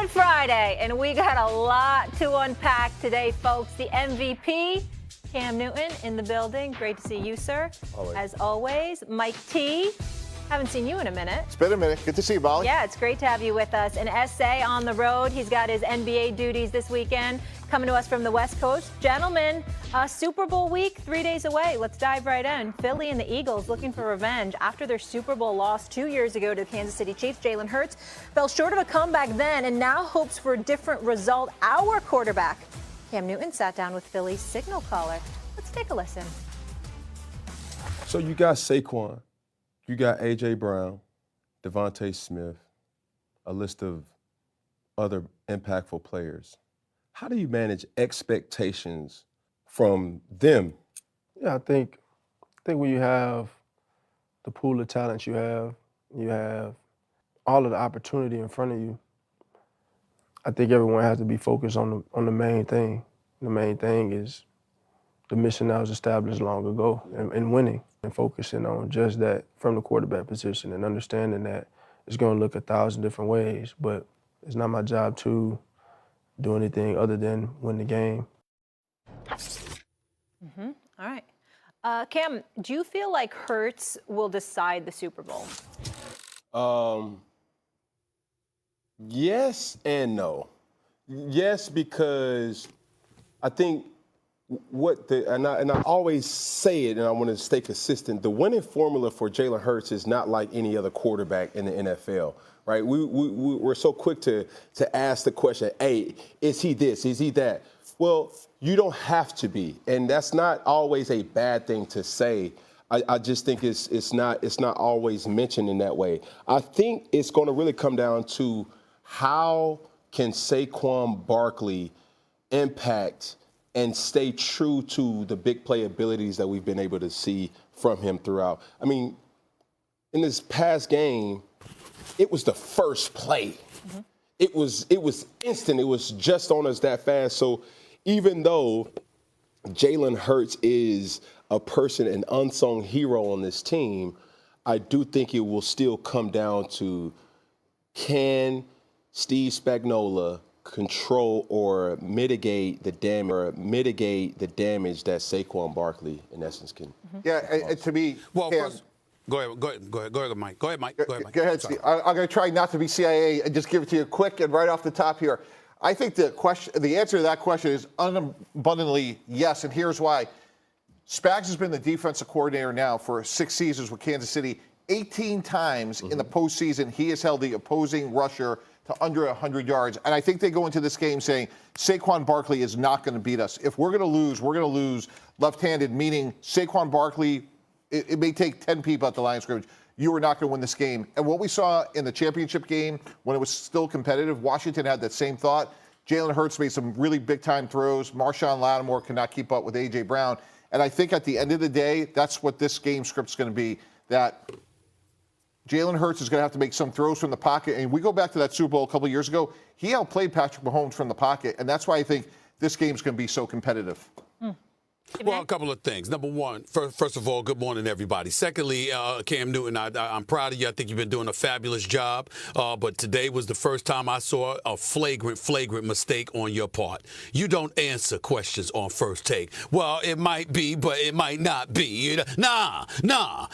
Good Friday, and we got a lot to unpack today, folks. The MVP, Cam Newton, in the building. Great to see you, sir. Always. As always, Mike T. Haven't seen you in a minute. It's been a minute. Good to see you, Molly. Yeah, it's great to have you with us. An essay on the road. He's got his NBA duties this weekend. Coming to us from the West Coast. Gentlemen, Super Bowl week, 3 days away. Let's dive right in. Philly and the Eagles looking for revenge after their Super Bowl loss 2 years ago to the Kansas City Chiefs. Jalen Hurts fell short of a comeback then and now hopes for a different result. Our quarterback, Cam Newton, sat down with Philly's signal caller. Let's take a listen. So you got Saquon, you got A.J. Brown, Devontae Smith, a list of other impactful players. How do you manage expectations from them? Yeah, I think when you have the pool of talent you have all of the opportunity in front of you, I think everyone has to be focused on the main thing. The main thing is the mission that was established long ago and winning and focusing on just that from the quarterback position and understanding that it's going to look 1,000 different ways, but it's not my job to do anything other than win the game. All right. Cam, do you feel like Hurts will decide the Super Bowl? Yes and no. Yes, because I think and I always say it, and I want to stay consistent. The winning formula for Jalen Hurts is not like any other quarterback in the NFL, right? We're so quick to ask the question, hey, is he this? Is he that? Well, you don't have to be, and that's not always a bad thing to say. I just think it's not always mentioned in that way. I think it's going to really come down to how can Saquon Barkley impact and stay true to the big play abilities that we've been able to see from him throughout. I mean, in this past game, it was the first play. Mm-hmm. It was instant. It was just on us that fast. So even though Jalen Hurts is a person, an unsung hero on this team, I do think it will still come down to, can Steve Spagnuolo control or mitigate the damage that Saquon Barkley, in essence, can. Mm-hmm. Yeah, to me. Well, first, go ahead, Mike. Go ahead, Mike. Go ahead, Steve. I'm going to try not to be CIA and just give it to you quick and right off the top here. I think the answer to that question is unabundantly yes, and here's why. Spags has been the defensive coordinator now for 6 seasons with Kansas City. 18 times in the postseason, he has held the opposing rusher to under 100 yards. And I think they go into this game saying Saquon Barkley is not going to beat us. If we're going to lose left-handed, meaning Saquon Barkley, it may take 10 people at the line of scrimmage. You are not going to win this game. And what we saw in the championship game, when it was still competitive, Washington had that same thought. Jalen Hurts made some really big-time throws. Marshawn Lattimore cannot keep up with A.J. Brown. And I think at the end of the day, that's what this game script's going to be, that Jalen Hurts is going to have to make some throws from the pocket. And we go back to that Super Bowl a couple of years ago. He outplayed Patrick Mahomes from the pocket, and that's why I think this game's going to be so competitive. Well, a couple of things. Number one, first of all, good morning, everybody. Secondly, Cam Newton, I'm proud of you. I think you've been doing a fabulous job. But today was the first time I saw a flagrant mistake on your part. You don't answer questions on first take. Well, it might be, but it might not be. Nah.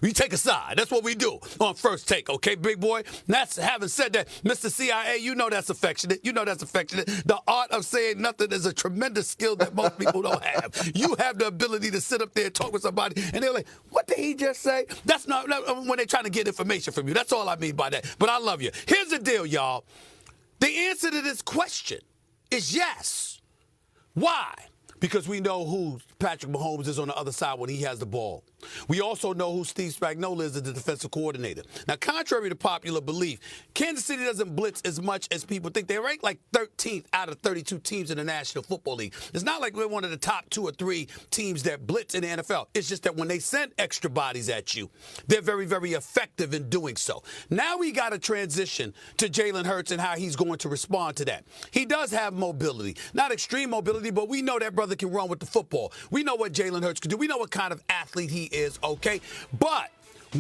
We take a side. That's what we do on first take, okay, big boy? That's, having said that, Mr. CIA, you know that's affectionate. The art of saying nothing is a tremendous skill that most people don't have. You have the ability to sit up there and talk with somebody, and they're like, what did he just say? That's not when they're trying to get information from you. That's all I mean by that. But I love you. Here's the deal, y'all. The answer to this question is yes. Why? Because we know who Patrick Mahomes is on the other side when he has the ball. We also know who Steve Spagnuolo is as the defensive coordinator. Now, contrary to popular belief, Kansas City doesn't blitz as much as people think. They rank like 13th out of 32 teams in the National Football League. It's not like we're one of the top 2 or 3 teams that blitz in the NFL. It's just that when they send extra bodies at you, they're very, very effective in doing so. Now we got to transition to Jalen Hurts and how he's going to respond to that. He does have mobility. Not extreme mobility, but we know that brother can run with the football. We know what Jalen Hurts can do. We know what kind of athlete he is, okay? But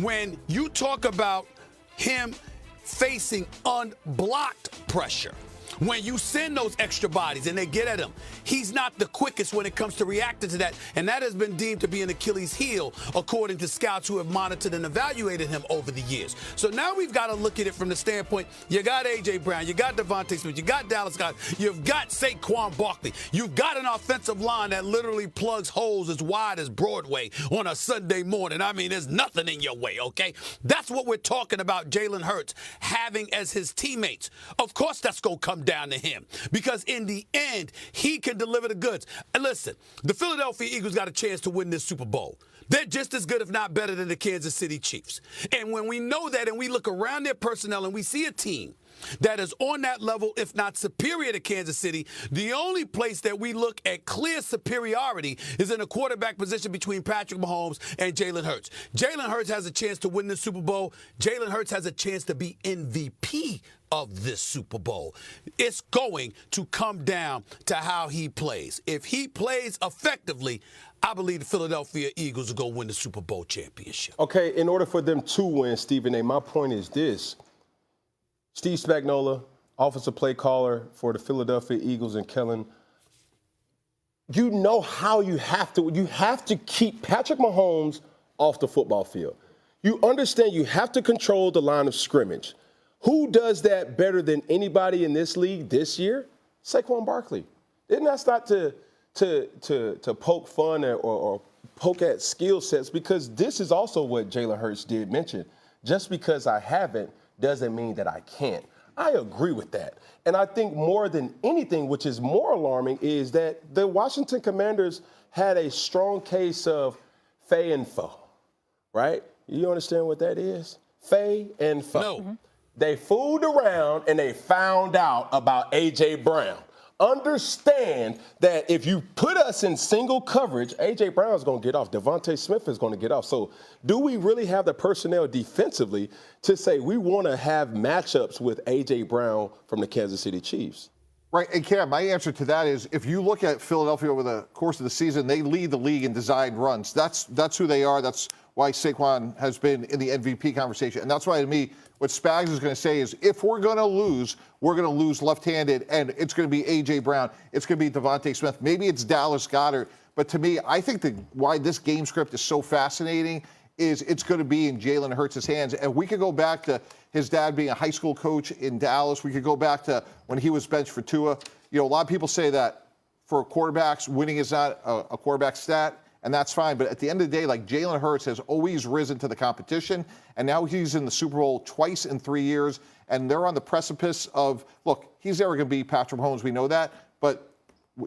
when you talk about him facing unblocked pressure, when you send those extra bodies and they get at him, he's not the quickest when it comes to reacting to that. And that has been deemed to be an Achilles heel, according to scouts who have monitored and evaluated him over the years. So now we've got to look at it from the standpoint, you got A.J. Brown, you got Devontae Smith, you got Dallas Scott, you've got Saquon Barkley, you've got an offensive line that literally plugs holes as wide as Broadway on a Sunday morning. I mean, there's nothing in your way, okay? That's what we're talking about Jalen Hurts having as his teammates. Of course, that's going to come down to him because in the end, he can deliver the goods. And listen, the Philadelphia Eagles got a chance to win this Super Bowl. They're just as good, if not better, than the Kansas City Chiefs. And when we know that and we look around their personnel and we see a team that is on that level, if not superior to Kansas City, the only place that we look at clear superiority is in a quarterback position between Patrick Mahomes and Jalen Hurts. Jalen Hurts has a chance to win the Super Bowl. Jalen Hurts has a chance to be MVP of this Super Bowl. It's going to come down to how he plays. If he plays effectively, I believe the Philadelphia Eagles are going to win the Super Bowl championship. Okay, in order for them to win, Stephen A., my point is this. Steve Spagnuolo, offensive play caller for the Philadelphia Eagles, and Kellen, you know how you have to keep Patrick Mahomes off the football field. You understand you have to control the line of scrimmage. Who does that better than anybody in this league this year? Saquon Barkley. Didn't that start to poke fun or poke at skill sets? Because this is also what Jalen Hurts did mention. Just because I haven't doesn't mean that I can't. I agree with that. And I think more than anything, which is more alarming, is that the Washington Commanders had a strong case of fay and foe, right? You understand what that is? Fay and foe. No. Mm-hmm. They fooled around and they found out about A.J. Brown. Understand that if you put us in single coverage, A.J. Brown is going to get off. Devontae Smith is going to get off. So do we really have the personnel defensively to say we want to have matchups with A.J. Brown from the Kansas City Chiefs? Right, and Cam, my answer to that is if you look at Philadelphia over the course of the season, they lead the league in designed runs. That's who they are. That's why Saquon has been in the MVP conversation. And that's why, to me, what Spags is going to say is if we're going to lose left-handed, and it's going to be A.J. Brown. It's going to be Devontae Smith. Maybe it's Dallas Goedert. But to me, I think why this game script is so fascinating is it's going to be in Jalen Hurts' hands. And we could go back to his dad being a high school coach in Dallas. We could go back to when he was benched for Tua. You know, a lot of people say that for quarterbacks, winning is not a quarterback stat. And that's fine. But at the end of the day, like Jalen Hurts has always risen to the competition. And now he's in the Super Bowl twice in 3 years. And they're on the precipice of, look, he's never going to be Patrick Mahomes. We know that. But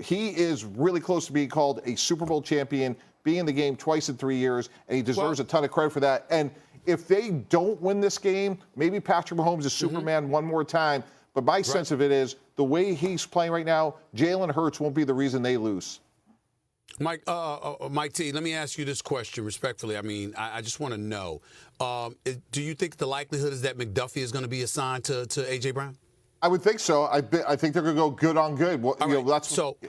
he is really close to being called a Super Bowl champion, being in the game twice in 3 years. And he deserves a ton of credit for that. And if they don't win this game, maybe Patrick Mahomes is Superman one more time. But my sense of it is the way he's playing right now, Jalen Hurts won't be the reason they lose. Mike T, let me ask you this question respectfully. I mean, I just want to know, do you think the likelihood is that McDuffie is going to be assigned to A.J. Brown? I would think so. I think they're going to go good on good.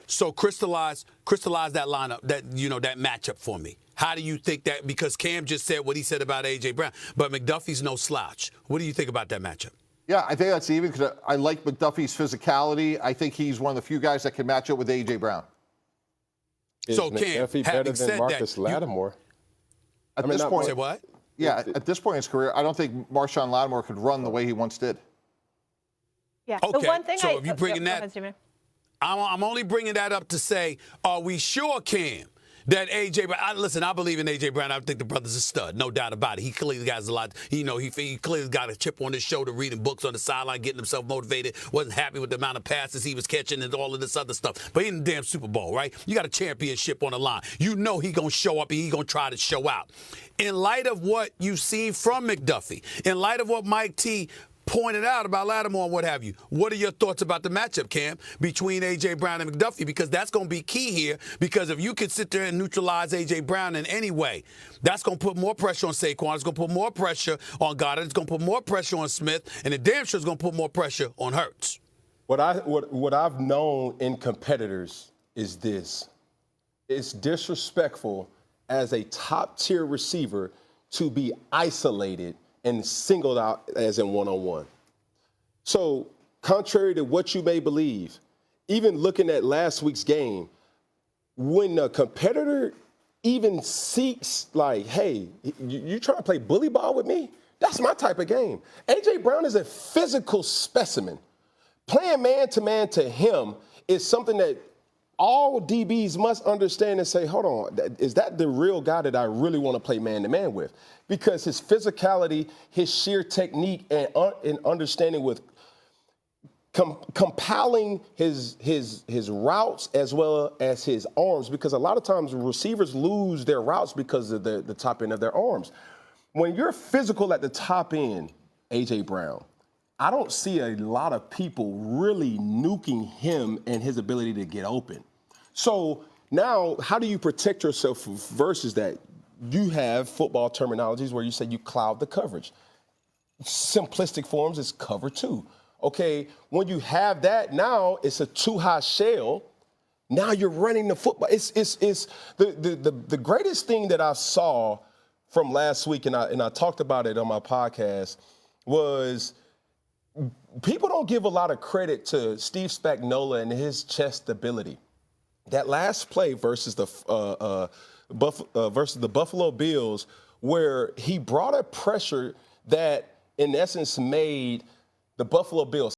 So crystallize that lineup, that matchup for me. How do you think that? Because Cam just said what he said about A.J. Brown, but McDuffie's no slouch. What do you think about that matchup? Yeah, I think that's even because I like McDuffie's physicality. I think he's one of the few guys that can match up with A.J. Brown. Is McDuffie better than Marcus Lattimore? At this point, say what? Yeah, at this point in his career, I don't think Marshawn Lattimore could run the way he once did. Yeah. Okay. The one thing so if you're bringing that, I'm only bringing that up to say, are we sure, Cam, that A.J. Brown, listen, I believe in A.J. Brown. I think the brother's a stud, no doubt about it. He clearly got a lot, he clearly got a chip on his shoulder, reading books on the sideline, getting himself motivated, wasn't happy with the amount of passes he was catching and all of this other stuff. But he in the damn Super Bowl, right? You got a championship on the line. You know he going to show up and he going to try to show out. In light of what you've seen from McDuffie, in light of what Mike T pointed out about Lattimore and what have you. What are your thoughts about the matchup, Cam, between A.J. Brown and McDuffie? Because that's going to be key here, because if you can sit there and neutralize A.J. Brown in any way, that's going to put more pressure on Saquon. It's going to put more pressure on Goddard. It's going to put more pressure on Smith. And the damn sure is going to put more pressure on Hurts. What I've known in competitors is this. It's disrespectful as a top-tier receiver to be isolated and singled out as in one-on-one. So contrary to what you may believe, even looking at last week's game, when a competitor even seeks like, hey, you trying to play bully ball with me? That's my type of game. A.J. Brown is a physical specimen. Playing man-to-man to him is something that all DBs must understand and say, hold on, is that the real guy that I really want to play man-to-man with? Because his physicality, his sheer technique, and understanding with compiling his routes as well as his arms, because a lot of times receivers lose their routes because of the top end of their arms. When you're physical at the top end, A.J. Brown, I don't see a lot of people really nuking him and his ability to get open. So now, how do you protect yourself versus that? You have football terminologies where you say you cloud the coverage. Simplistic forms is cover two. Okay, when you have that, now it's a too high shell. Now you're running the football. It's the greatest thing that I saw from last week, and I talked about it on my podcast, was people don't give a lot of credit to Steve Spagnuolo and his chest ability. That last play versus the Buffalo Bills, where he brought a pressure that, in essence, made the Buffalo Bills